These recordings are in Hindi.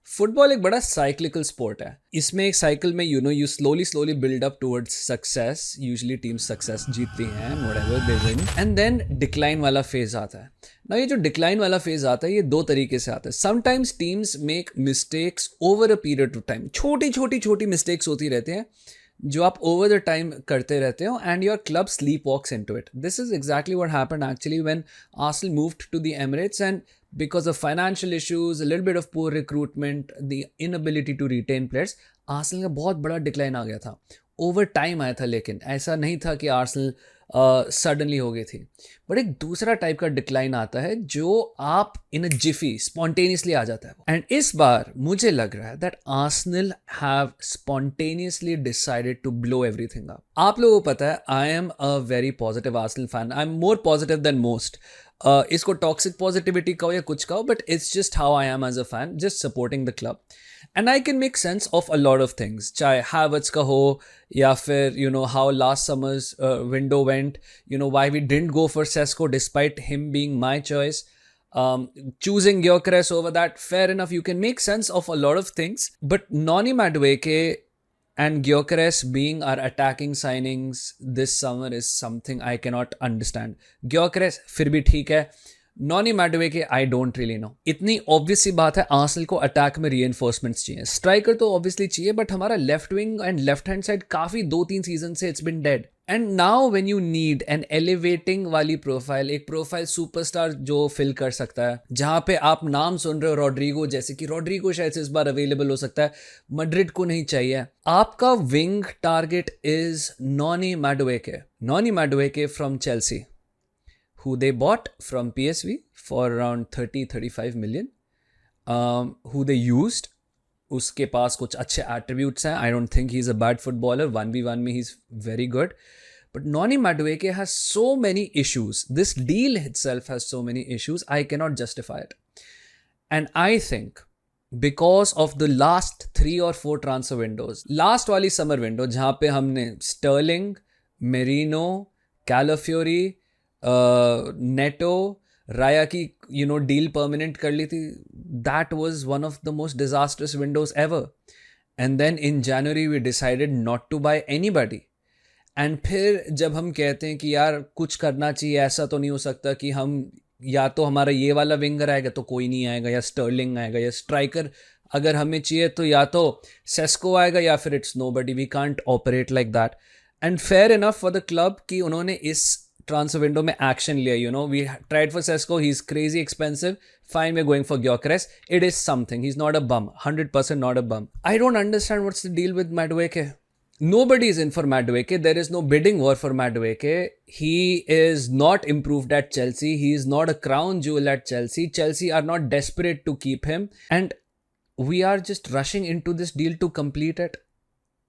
फुटबॉल एक बड़ा साइक्लिकल स्पोर्ट है। इसमें एक साइकिल में you slowly build up towards success. Usually team success जीतती हैं, whatever they win, and then decline वाला फेज आता है ना। ये जो डिक्लाइन वाला फेज आता है ये दो तरीके से आता है। Sometimes teams make mistakes over a period of time. छोटी मिस्टेक्स होती रहती हैं जो आप ओवर द टाइम करते रहते हो, and your club sleep walks into it. This is exactly what happened actually when Arsenal moved to the Emirates, and because of financial issues, a little bit of poor recruitment, the inability to retain players, Arsenal का बहुत बड़ा डिक्लाइन आ गया था। ओवर टाइम आया था, लेकिन ऐसा नहीं था कि आर्सेनल सडनली हो गई थी। बट एक दूसरा टाइप का डिक्लाइन आता है जो आप इन अ जिफी स्पॉन्टेनियसली आ जाता है। एंड इस बार मुझे लग रहा है that Arsenal have spontaneously decided to blow everything up. आप लोगों को पता है I am a very positive Arsenal fan. I am more positive than most. इसको टॉक्सिक पॉजिटिविटी कहो या कुछ कहो, but it's just how I am as a fan, just supporting the club. And I can make sense of a lot of things, चाहे हैवर्ट्स का हो या फिर how last summers window went, why we didn't go for Sesko despite him being my choice, choosing Gyökeres over that, fair enough, you can make sense of a lot of things. But Noni Madueke and Gyökeres being our attacking signings this summer is something I cannot understand. Gyökeres फिर भी ठीक है, Noni Madueke I don't really know. इतनी ऑब्वियस सी बात है, आर्सेनल को अटैक में रीइंफोर्समेंट्स चाहिए। स्ट्राइकर तो ऑब्वियसली चाहिए, बट हमारा left wing and left hand side काफ़ी 2-3 सीजन से it's been dead. And now when you need an elevating वाली प्रोफाइल, एक प्रोफाइल सुपरस्टार जो फिल कर सकता है, जहाँ पे आप नाम सुन रहे हो रॉड्रिगो जैसे, कि रॉड्रिगो शायद से इस बार अवेलेबल हो सकता है, मैड्रिड को नहीं चाहिए। आपका wing target is Noni Madueke from Chelsea, who they bought from PSV for around 30-35 million, who they used. उसके पास कुछ अच्छे attributes हैं. I don't think he's a bad footballer. 1v1 में he's very good. But Noni Madueke has so many issues. This deal itself has so many issues. I cannot justify it. And I think because of the last 3 or 4 transfer windows, last वाली summer window जहाँ पे हमने Sterling, Merino, Calafiori, नेटो, राया की डील परमानेंट कर ली थी, that was one of the most disasters windows ever. And then in January we decided not to buy anybody. And फिर जब हम कहते हैं कि यार कुछ करना चाहिए, ऐसा तो नहीं हो सकता कि हम या तो हमारा ये वाला विंगर आएगा तो कोई नहीं आएगा, या स्टर्लिंग आएगा, या स्ट्राइकर अगर हमें चाहिए तो या तो सेस्को आएगा या फिर it's nobody. We can't operate like that. And fair enough for the club कि उन्होंने इस ट्रांसफर विंडो में एक्शन लिया। We tried for Sesko, he is crazy expensive, fine, we are going for Gyökeres. It is something. He's not a bum, 100% not a bum. I don't understand what's the deal with Madueke. Nobody is in for Madueke. There is no bidding war for Madueke. He is not improved at Chelsea. He is not a crown jewel at Chelsea. Chelsea are not desperate to keep him, and we are just rushing into this deal to complete it.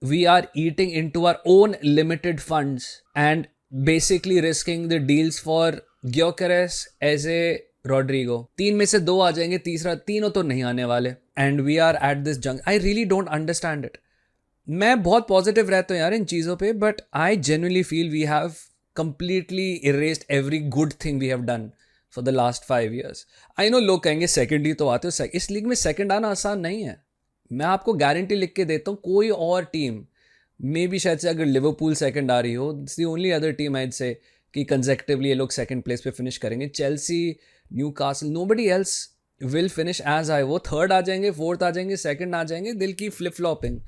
We are eating into our own limited funds and basically risking the deals for Gyökeres as a Rodrigo. 3 में से 2 आ जाएंगे, तीसरा, तीनों तो नहीं आने वाले। And we are at this junk. I really don't understand it. मैं बहुत पॉजिटिव रहता हूँ यार इन चीज़ों पे, but I genuinely feel we have completely erased every good thing we have done for the last 5 years. I know लोग कहेंगे सेकेंड ही तो आते हो, इस लीग में सेकेंड आना आसान नहीं है। मैं आपको गारंटी लिख के देता हूँ, कोई और टीम, मे बी शायद से अगर लिवरपूल सेकंड आ रही हो, it's the only other team I'd say कि कंसेक्टिवली ये लोग सेकंड प्लेस पे फिनिश करेंगे। Chelsea, Newcastle, nobody else will finish as high. वो थर्ड आ जाएंगे, फोर्थ आ जाएंगे, सेकंड आ जाएंगे, दिल की flip flopping.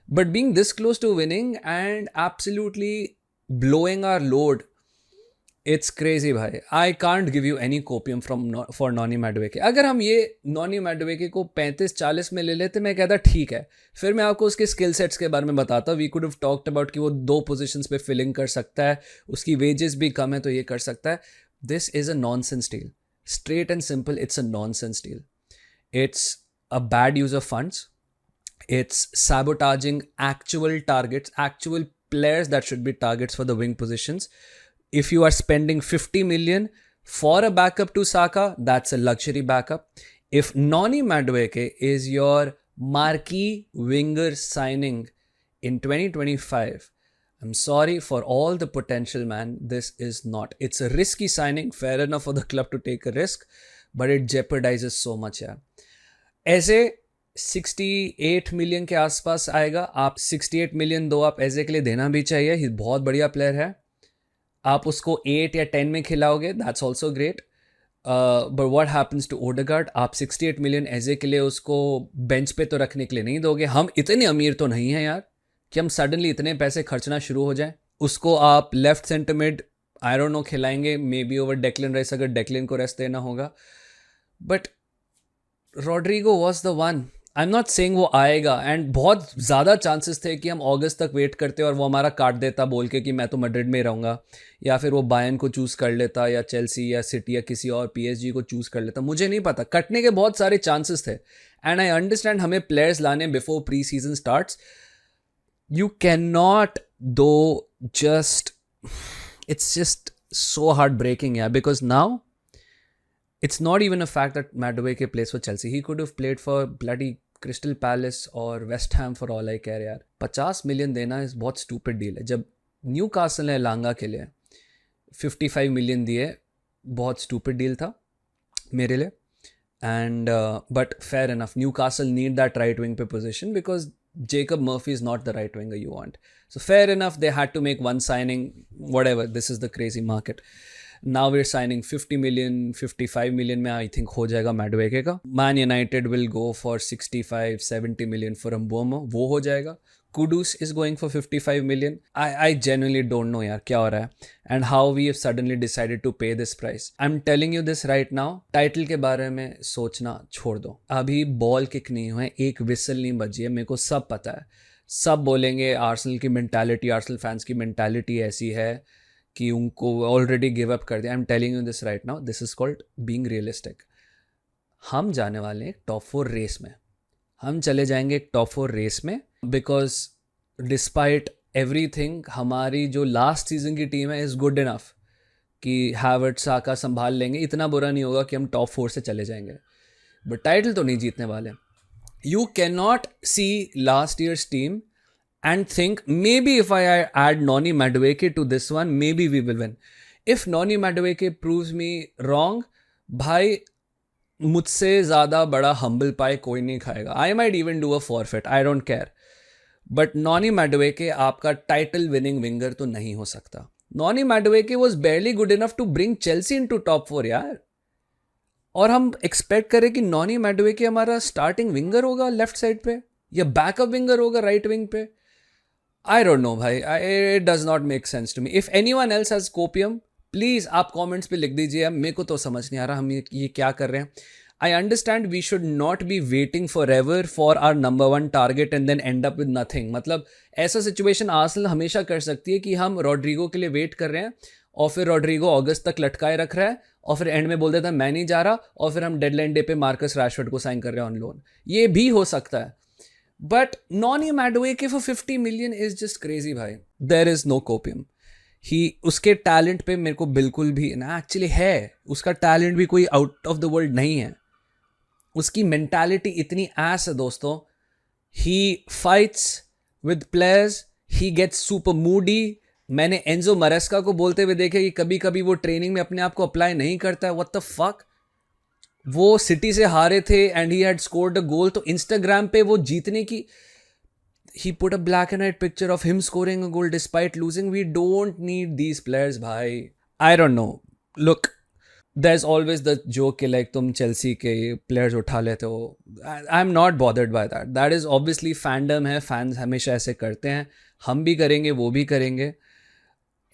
But being this close to winning and absolutely blowing our load, it's crazy भाई। I can't give you any copium for Noni Madueke. अगर हम ये नॉनी मैडुएके को 35-40 में ले लेते, मैं कहता ठीक है। फिर मैं आपको उसके स्किल सेट्स के बारे में बताता। We could have talked about कि वो 2 पोजीशंस पे फिलिंग कर सकता है, उसकी वेजेस भी कम है तो ये कर सकता है। This is a nonsense deal, straight and simple, it's a nonsense deal. It's a bad use of funds, it's sabotaging actual targets, actual players that should be targets for the wing positions. If you are spending 50 million for a backup to Saka, that's a luxury backup. If Noni Madueke is your marquee winger signing in 2025, I'm sorry for all the potential, man. This is not. It's a risky signing. Fair enough for the club to take a risk, but it jeopardizes so much. Yeah. ऐसे 68 मिलियन के आसपास आएगा। आप 68 मिलियन दो, आप एजे के लिए देना भी चाहिए, ही बहुत बढ़िया प्लेयर है। आप उसको 8 या 10 में खिलाओगे, that's also great. But what happens to Odegaard? आप 68 मिलियन एजे के लिए उसको बेंच पे तो रखने के लिए नहीं दोगे। हम इतने अमीर तो नहीं हैं यार कि हम सडनली इतने पैसे खर्चना शुरू हो जाएं। उसको आप left centre mid I don't know खिलाएंगे, maybe over Declan Rice, अगर डेक्लन को रेस्ट देना होगा। But Rodrigo was the one. I am not saying वो आएगा, एंड बहुत ज़्यादा चांसेस थे कि हम अगस्त तक वेट करते और वो हमारा काट देता बोल के कि मैं तो मैड्रिड में रहूँगा, या फिर वो बायर्न को चूज़ कर लेता, या चेल्सी या सिटी या किसी और पीएसजी को चूज़ कर लेता। मुझे नहीं पता, कटने के बहुत सारे चांसेस थे। एंड आई अंडरस्टैंड हमें प्लेयर्स लाने before pre season starts. You can not दो just, it's just so heartbreaking, yeah, because now it's not even a fact that Madueke plays for Chelsea. He could have played for bloody Crystal Palace or West Ham for all I care यार। 50 मिलियन देना इस बहुत स्टूपिड डील है। जब न्यू कासल ने लांगा के लिए 55 मिलियन दिए, बहुत स्टूपिड डील था मेरे लिए। And but fair enough, Newcastle need that right wing पे position because Jacob Murphy is not the right winger you want. So fair enough, they had to make one signing, whatever, this is the crazy market. Now we're signing 50 million, 55 million में I think हो जाएगा Madueke का। Man United will go for 65, 70 million for Mbeumo, वो हो जाएगा। Kudus is going for 55 million. I genuinely don't know यार क्या हो रहा है, and how we have suddenly decided to pay this price. I'm telling you this right now, title के बारे में सोचना छोड़ दो। अभी बॉल किक नहीं हुए, एक विसल नहीं बजी है, मेरे को सब पता है। सब बोलेंगे आर्सेनल की मेंटालिटी, आर्सेनल फैंस की मेंटालिटी ऐसी है कि उनको ऑलरेडी गिव अप कर दिया। I am telling you this right now, this is called being realistic. हम जाने वाले हैं टॉप 4 रेस में, हम चले जाएंगे एक टॉप 4 रेस में, बिकॉज डिस्पाइट एवरीथिंग हमारी जो लास्ट सीजन की टीम है इज़ गुड इनफ कि हैवर्ट्स साका संभाल लेंगे। इतना बुरा नहीं होगा कि हम टॉप 4 से चले जाएंगे, बट टाइटल तो नहीं जीतने वाले। You can not see last year's team and think maybe if I add Noni Madueke to this one, maybe we will win. If Noni Madueke proves me wrong, भाई मुझसे ज़्यादा बड़ा humble pie कोई नहीं खाएगा। I might even do a forfeit, I don't care. But Noni Madueke आपका title winning winger तो नहीं हो सकता। Noni Madueke was barely good enough to bring Chelsea into top 4 यार। और हम एक्सपेक्ट करें कि Noni Madueke हमारा स्टार्टिंग विंगर होगा लेफ्ट साइड पे, या बैकअप विंगर होगा राइट विंग पे। I don't know भाई, it does not make sense to me. If anyone else has copium, please आप comments पे लिख दीजिए। मेरे को तो समझ नहीं आ रहा हम ये क्या कर रहे हैं। I understand we should not be waiting forever for our number one target and then end up with nothing. मतलब ऐसा सिचुएशन आर्सेनल हमेशा कर सकती है कि हम रॉड्रिगो के लिए वेट कर रहे हैं और फिर रॉड्रिगो अगस्त तक लटकाए रख रहा है और फिर एंड में बोल देता है मैं नहीं जा रहा, और फिर हम डेडलाइन डे पे मार्कस रैशफोर्ड को साइन कर रहे हैं ऑन लोन। ये भी हो सकता है, but Noni Madueke for 50 million is just crazy भाई। There is no copium. उसके टैलेंट पे मेरे को बिल्कुल भी ना, एक्चुअली है उसका टैलेंट भी कोई आउट ऑफ द वर्ल्ड नहीं है। उसकी मेंटालिटी इतनी ऐस है दोस्तों। He fights with players, he gets super moody. मैंने एंजो मरेस्का को बोलते हुए देखा कि कभी कभी वो ट्रेनिंग में अपने आप को अप्लाई नहीं करता है। व्हाट द फक, वो सिटी से हारे थे and he had scored a goal, तो इंस्टाग्राम पे वो जीतने की he put a black and white picture of him scoring a goal despite losing. We don't need these players bhai. I don't know, look, there's always the joke कि like तुम चेल्सी के players उठा लेते हो। I'm not bothered by that. That is obviously fandom है, fans हमेशा ऐसे करते हैं, हम भी करेंगे वो भी करेंगे।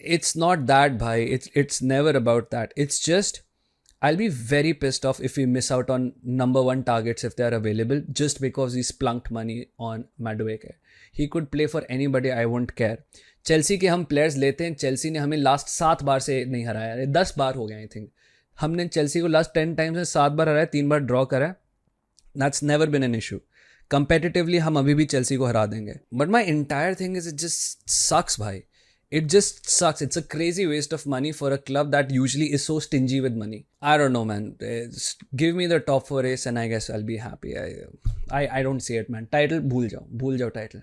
It's not that bhai, it's never about that. It's just I'll be very pissed off if we miss out on number one targets if they are available just because he splunked money on Madueke. He could play for anybody, I won't care. Chelsea के हम प्लेयर्स लेते हैं, चेल्सी ने हमें लास्ट 7 बार से नहीं हराया है, 10 बार हो गया आई थिंक। हमने चेल्सी को लास्ट 10 टाइम्स में 7 बार हराया, 3 बार ड्रॉ करा है। That's never been an issue. Competitively हम अभी भी चेल्सी को हरा देंगे, but my entire thing is it just sucks भाई। It just sucks. It's a crazy waste of money for a club that usually is so stingy with money. I don't know, man. Just give me the top 4 race and I guess I'll be happy. I don't see it, man. Title, भूल जाओ title.